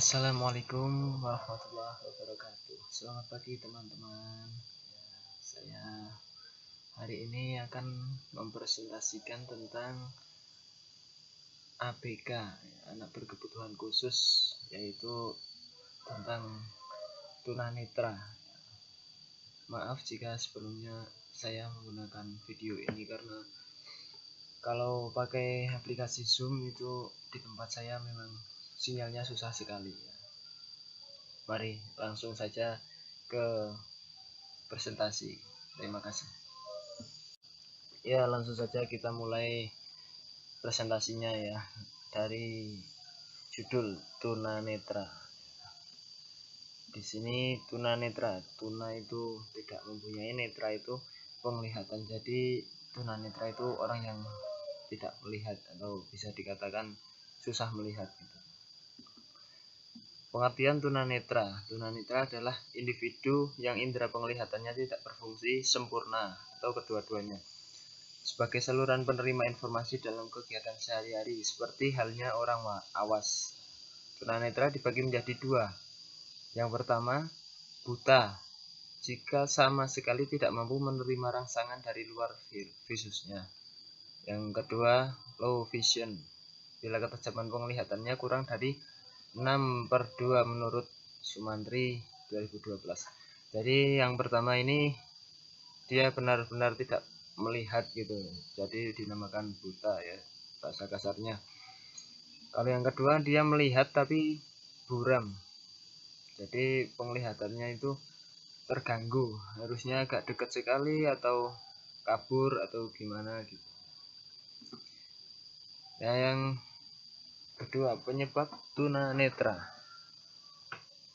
Assalamualaikum warahmatullahi wabarakatuh. Selamat pagi teman-teman. Saya hari ini akan mempresentasikan tentang ABK, anak berkebutuhan khusus, yaitu tentang tunanetra. Maaf jika sebelumnya saya menggunakan video ini karena kalau pakai aplikasi Zoom itu di tempat saya memang sinyalnya susah sekali. Mari langsung saja ke presentasi. Terima kasih. Ya, langsung saja kita mulai presentasinya ya. Dari judul tunanetra. Di sini tunanetra, tuna itu tidak mempunyai, netra itu penglihatan. Jadi tunanetra itu orang yang tidak melihat atau bisa dikatakan susah melihat gitu. Pengertian tunanetra. Tunanetra adalah individu yang indera penglihatannya tidak berfungsi sempurna atau kedua-duanya sebagai saluran penerima informasi dalam kegiatan sehari-hari, seperti halnya orang awas. Tunanetra dibagi menjadi dua. Yang pertama, buta, jika sama sekali tidak mampu menerima rangsangan dari luar visusnya. Yang kedua, low vision, bila ketajaman penglihatannya kurang dari 6/2 menurut Sumantri 2012. Jadi yang pertama ini dia benar-benar tidak melihat gitu, jadi dinamakan buta ya bahasa kasarnya. Kalau yang kedua dia melihat tapi buram, jadi penglihatannya itu terganggu, harusnya agak dekat sekali atau kabur atau gimana gitu ya. Yang kedua, penyebab tunanetra.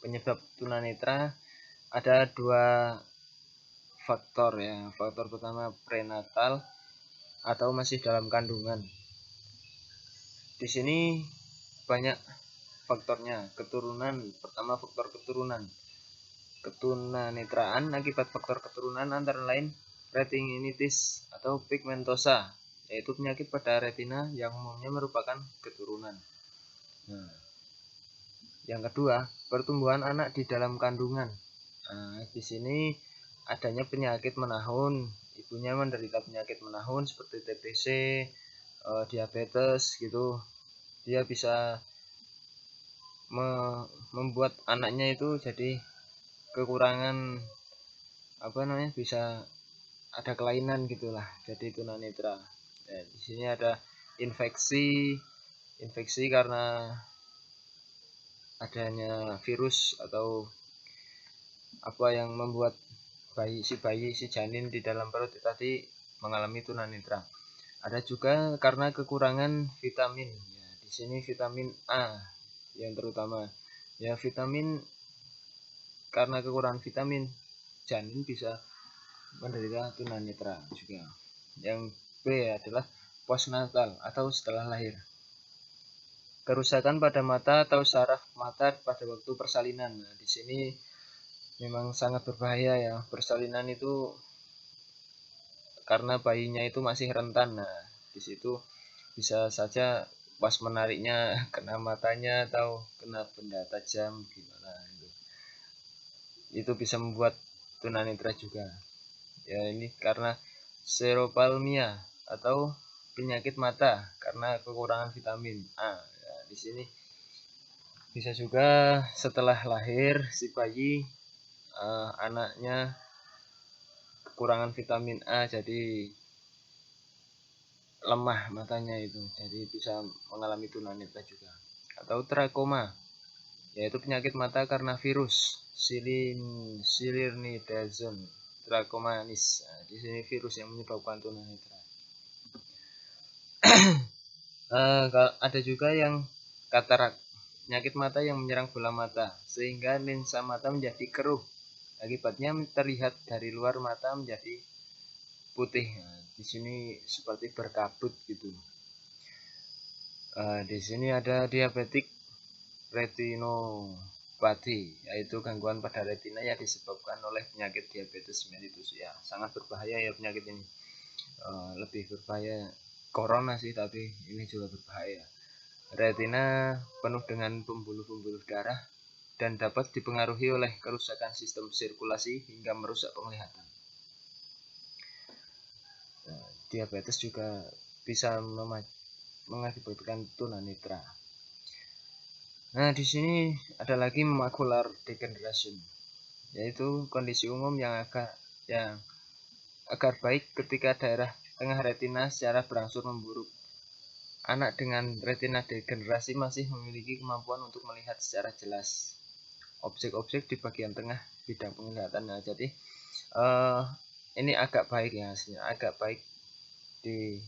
Penyebab tunanetra ada dua faktor ya. Faktor pertama prenatal atau masih dalam kandungan. Di sini banyak faktornya. Keturunan, pertama faktor keturunan. Ketunanetraan akibat faktor keturunan antara lain retinitis atau pigmentosa, yaitu penyakit pada retina yang umumnya merupakan keturunan. Nah, yang kedua, pertumbuhan anak di dalam kandungan. Nah, di sini adanya penyakit menahun, ibunya menderita penyakit menahun seperti TBC, diabetes gitu. Dia bisa membuat anaknya itu jadi kekurangan bisa ada kelainan gitulah, jadi tunanetra. Nah, di sini ada infeksi karena adanya virus atau apa yang membuat si janin di dalam perut tadi mengalami tunanetra. Ada juga karena kekurangan vitamin. Ya, di sini vitamin A yang terutama. Ya, vitamin, karena kekurangan vitamin janin bisa menderita tunanetra juga. Yang B adalah postnatal atau setelah lahir. Kerusakan pada mata atau saraf mata pada waktu persalinan. Nah, di sini memang sangat berbahaya ya. Persalinan itu karena bayinya itu masih rentan. Nah, di situ bisa saja pas menariknya kena matanya atau kena benda tajam gimana gitu. Itu bisa membuat tunanetra juga. Ya, ini karena seropalmia atau penyakit mata karena kekurangan vitamin A. Ya, di sini bisa juga setelah lahir si bayi anaknya kekurangan vitamin A, jadi lemah matanya itu, jadi bisa mengalami tunanetra juga. Atau trakoma, yaitu penyakit mata karena virus Silirnidazon trachomanis. Nah, di sini virus yang menyebabkan tunanetra. Ada juga yang katarak, penyakit mata yang menyerang bola mata sehingga lensa mata menjadi keruh. Akibatnya terlihat dari luar mata menjadi putih. Nah, di sini seperti berkabut gitu. Di sini ada diabetik retinopati, yaitu gangguan pada retina yang disebabkan oleh penyakit diabetes mellitus. Ya, sangat berbahaya ya penyakit ini. Lebih berbahaya corona sih, tapi ini juga berbahaya. Retina penuh dengan pembuluh-pembuluh darah dan dapat dipengaruhi oleh kerusakan sistem sirkulasi hingga merusak penglihatan. Diabetes juga bisa mengakibatkan tunanetra. Nah, di sini ada lagi macular degeneration, yaitu kondisi umum yang agar baik ketika daerah tengah retina secara berangsur memburuk. Anak dengan retina degenerasi masih memiliki kemampuan untuk melihat secara jelas objek-objek di bagian tengah bidang penglihatan. Nah, jadi ini agak baik ya, hasilnya agak baik di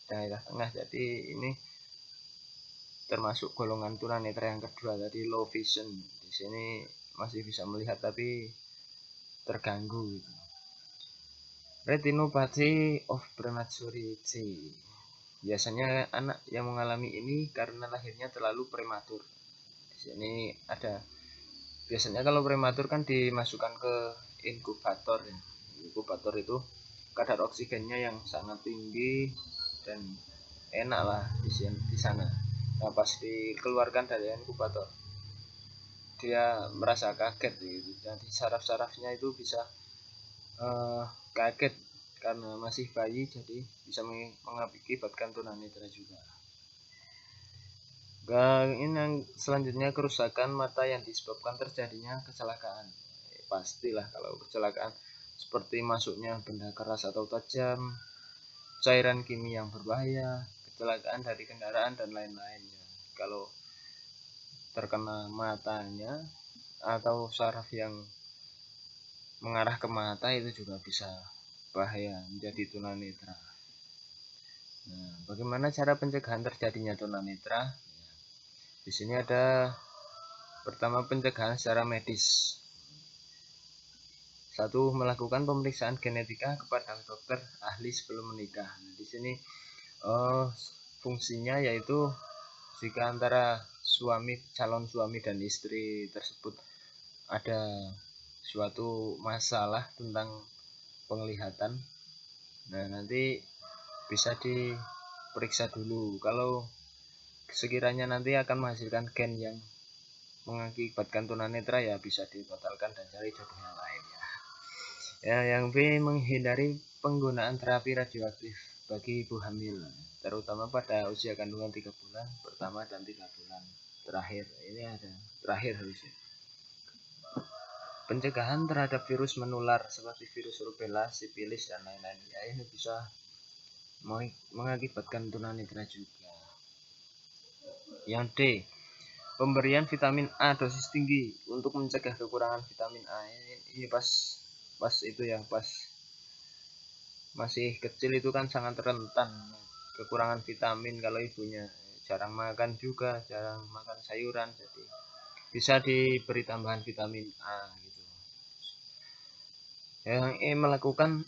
daerah tengah. Jadi ini termasuk golongan tunanetra yang kedua tadi, low vision. Di sini masih bisa melihat tapi terganggu. Retinopathy of prematurity. Biasanya anak yang mengalami ini karena lahirnya terlalu prematur. Di sini ada, biasanya kalau prematur kan dimasukkan ke inkubator ya. Inkubator itu kadar oksigennya yang sangat tinggi dan enak lah di sana. Nah, pas dikeluarkan dari inkubator dia merasa kaget gitu. Jadi saraf-sarafnya itu bisa kaget karena masih bayi, jadi bisa mengakibatkan tunanetra juga. Ini yang selanjutnya, kerusakan mata yang disebabkan terjadinya kecelakaan. Pastilah kalau kecelakaan seperti masuknya benda keras atau tajam, cairan kimia yang berbahaya, kecelakaan dari kendaraan dan lain-lainnya. Kalau terkena matanya atau saraf yang mengarah ke mata itu juga bisa bahaya, menjadi tunanetra. Nah, bagaimana cara pencegahan terjadinya tunanetra? Di sini ada pertama, pencegahan secara medis. 1. Melakukan pemeriksaan genetika kepada dokter ahli sebelum menikah. Nah, di sini fungsinya yaitu jika antara calon suami dan istri tersebut ada suatu masalah tentang penglihatan, nah nanti bisa diperiksa dulu. Kalau sekiranya nanti akan menghasilkan gen yang mengakibatkan tunanetra, ya bisa dibatalkan dan cari jodoh yang lain ya. Yang B, menghindari penggunaan terapi radioaktif bagi ibu hamil, terutama pada usia kandungan 3 bulan pertama dan 3 bulan terakhir. Ini ada terakhir harusnya. Pencegahan terhadap virus menular seperti virus rubella, sipilis, dan lain-lain. Ya, ini bisa mengakibatkan tunanetra juga. Yang D, pemberian vitamin A dosis tinggi untuk mencegah kekurangan vitamin A. Ini pas itu ya, pas masih kecil itu kan sangat rentan kekurangan vitamin kalau ibunya jarang makan juga, jarang makan sayuran, jadi bisa diberi tambahan vitamin A gitu. Yang E, melakukan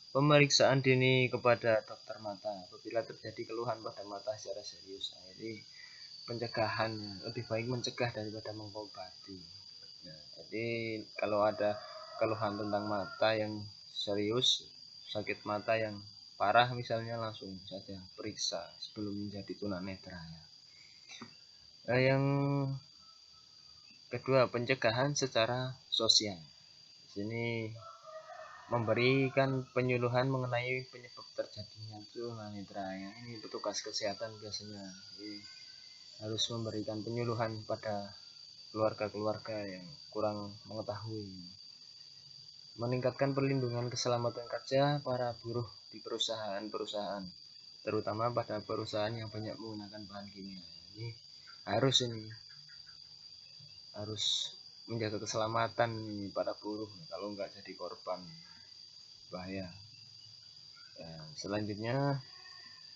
pemeriksaan dini kepada dokter mata apabila terjadi keluhan pada mata secara serius. Nah, jadi pencegahan, lebih baik mencegah daripada mengobati. Nah, jadi kalau ada keluhan tentang mata yang serius, sakit mata yang parah misalnya, langsung saja periksa sebelum menjadi tunanetra ya. Nah, yang kedua, pencegahan secara sosial. Di sini memberikan penyuluhan mengenai penyebab terjadinya tunanetra ya. Ini petugas kesehatan biasanya harus memberikan penyuluhan pada keluarga-keluarga yang kurang mengetahui. Meningkatkan perlindungan keselamatan kerja para buruh di perusahaan-perusahaan, terutama pada perusahaan yang banyak menggunakan bahan kimia. Ini harus menjaga keselamatan para buruh, kalau nggak jadi korban bahaya. Ya, selanjutnya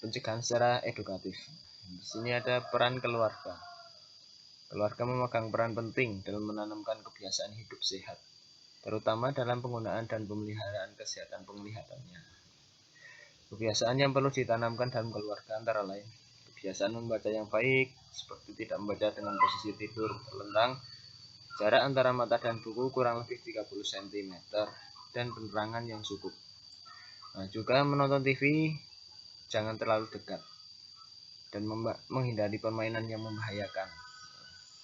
pencegahan secara edukatif. Di sini ada peran keluarga. Keluarga memegang peran penting dalam menanamkan kebiasaan hidup sehat, terutama dalam penggunaan dan pemeliharaan kesehatan penglihatannya. Kebiasaan yang perlu ditanamkan dalam keluarga antara lain kebiasaan membaca yang baik, seperti tidak membaca dengan posisi tidur terlentang, jarak antara mata dan buku kurang lebih 30 cm, dan penerangan yang cukup. Nah, juga menonton TV jangan terlalu dekat. dan menghindari permainan yang membahayakan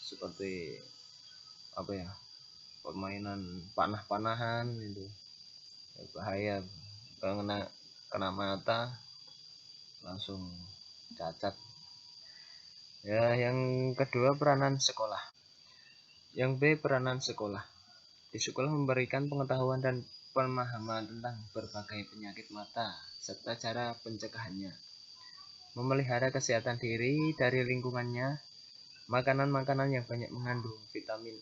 seperti permainan panah-panahan itu bahaya, kena mata langsung cacat. Ya, yang kedua peranan sekolah. Yang B, peranan sekolah. Di sekolah memberikan pengetahuan dan pemahaman tentang berbagai penyakit mata serta cara pencegahannya. Memelihara kesehatan diri dari lingkungannya, makanan-makanan yang banyak mengandung vitamin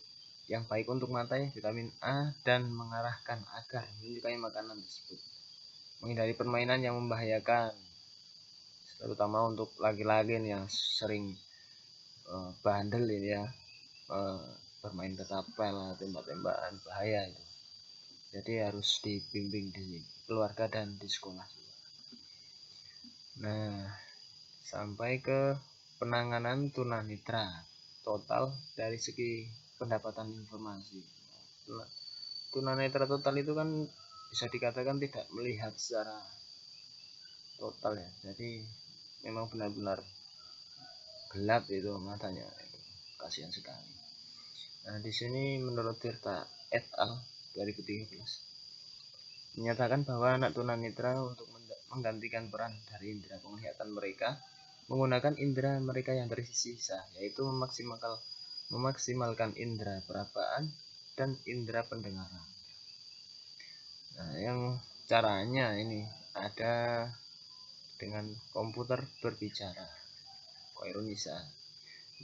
yang baik untuk mata ya, vitamin A, dan mengarahkan agar menyukai makanan tersebut. Menghindari permainan yang membahayakan, terutama untuk laki-laki yang sering bandel ini ya, bermain ketapel, tembak-tembakan, bahaya itu. Jadi harus dibimbing di keluarga dan di sekolah juga. Nah, sampai ke penanganan tunanetra total dari segi pendapatan informasi. Tunanetra total itu kan bisa dikatakan tidak melihat secara total ya, jadi memang benar-benar gelap itu matanya, itu kasihan sekali. Nah, di sini menurut Tirta et al 2013 menyatakan bahwa anak tunanetra untuk menggantikan peran dari indera penglihatan mereka menggunakan indera mereka yang tersisa, yaitu memaksimalkan indera perabaan dan indera pendengaran. Nah, yang caranya ini ada dengan komputer berbicara. Koirunisa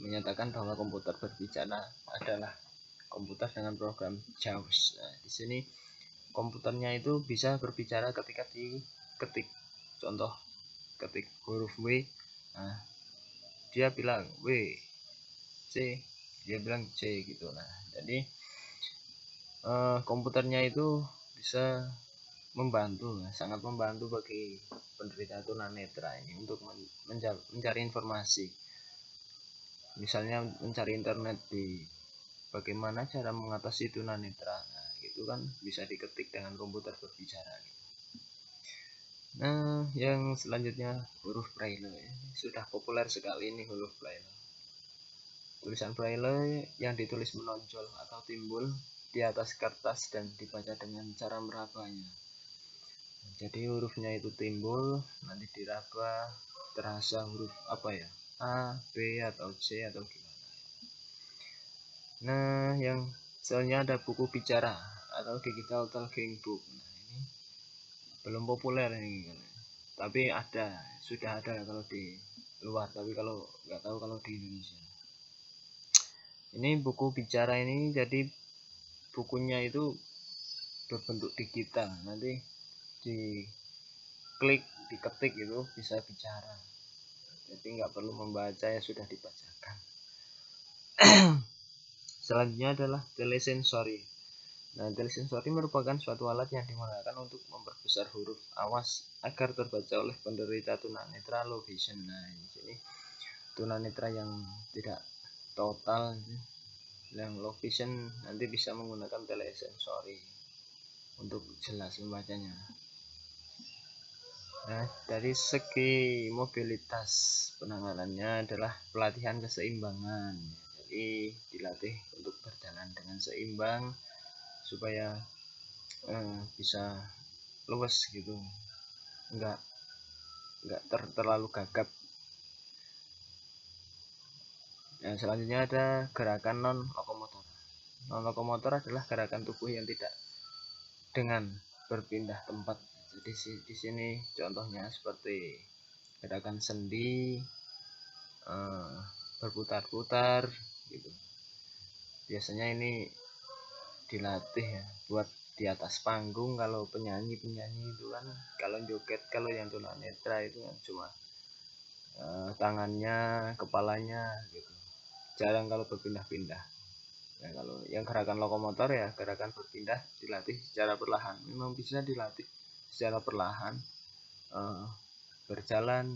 menyatakan bahwa komputer berbicara adalah komputer dengan program JAWS. Nah, di sini komputernya itu bisa berbicara ketika diketik. Contoh, ketik huruf W, nah, dia bilang W, C, dia bilang C gitu. Nah, jadi komputernya itu bisa membantu, sangat membantu bagi penderita tunanetra ini untuk mencari informasi. Misalnya mencari internet di bagaimana cara mengatasi tunanetra. Nah, itu kan bisa diketik dengan komputer berbicara. Nah, yang selanjutnya huruf Braille. Sudah populer sekali ini huruf Braille. Tulisan Braille yang ditulis menonjol atau timbul di atas kertas dan dibaca dengan cara merabanya. Jadi hurufnya itu timbul, nanti diraba, terasa huruf A, B atau C atau gimana. Nah, yang selanjutnya ada buku bicara atau digital talking book. Nah, ini belum populer ini kan. Tapi sudah ada kalau di luar, tapi kalau nggak tahu kalau di Indonesia. Ini buku bicara ini jadi bukunya itu berbentuk digital, nanti diklik, diketik itu bisa bicara. Jadi nggak perlu membaca, ya sudah dibacakan. Selanjutnya adalah telesensori. Nah, telesensori merupakan suatu alat yang digunakan untuk memperbesar huruf awas agar terbaca oleh penderita tunanetra low vision. Nah, di sini tunanetra yang tidak total, yang low vision nanti bisa menggunakan telesensori untuk jelas membacanya. Nah, dari segi mobilitas penanganannya adalah pelatihan keseimbangan. Jadi dilatih untuk berjalan dengan seimbang supaya bisa luwes gitu, enggak terlalu gagap. Nah, selanjutnya ada gerakan non lokomotor. Non lokomotor adalah gerakan tubuh yang tidak dengan berpindah tempat. Jadi di sini contohnya seperti gerakan sendi, berputar-putar gitu. Biasanya ini dilatih ya buat di atas panggung. Kalau penyanyi itu kan kalau joget, kalau yang tunanetra itu kan cuma tangannya, kepalanya gitu, jarang kalau berpindah-pindah. Nah, kalau yang gerakan lokomotor ya gerakan berpindah dilatih secara perlahan. Memang bisa dilatih secara perlahan, berjalan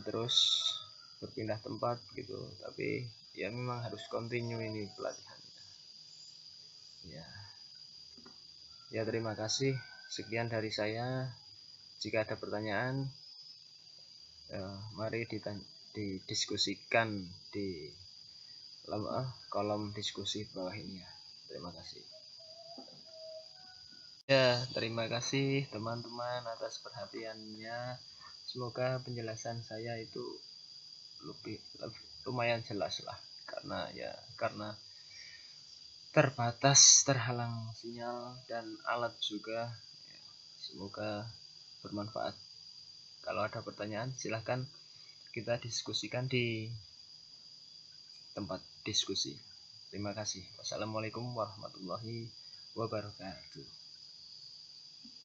terus berpindah tempat gitu, tapi ya memang harus continue ini pelatihannya. Ya, terima kasih. Sekian dari saya. Jika ada pertanyaan, Mari didiskusikan di kolom diskusi bawah ini ya. Terima kasih. Ya, terima kasih teman-teman atas perhatiannya. Semoga penjelasan saya itu lumayan jelas lah, karena terbatas, terhalang sinyal dan alat juga. Semoga bermanfaat. Kalau ada pertanyaan silahkan kita diskusikan di tempat diskusi. Terima kasih. Wassalamualaikum warahmatullahi wabarakatuh.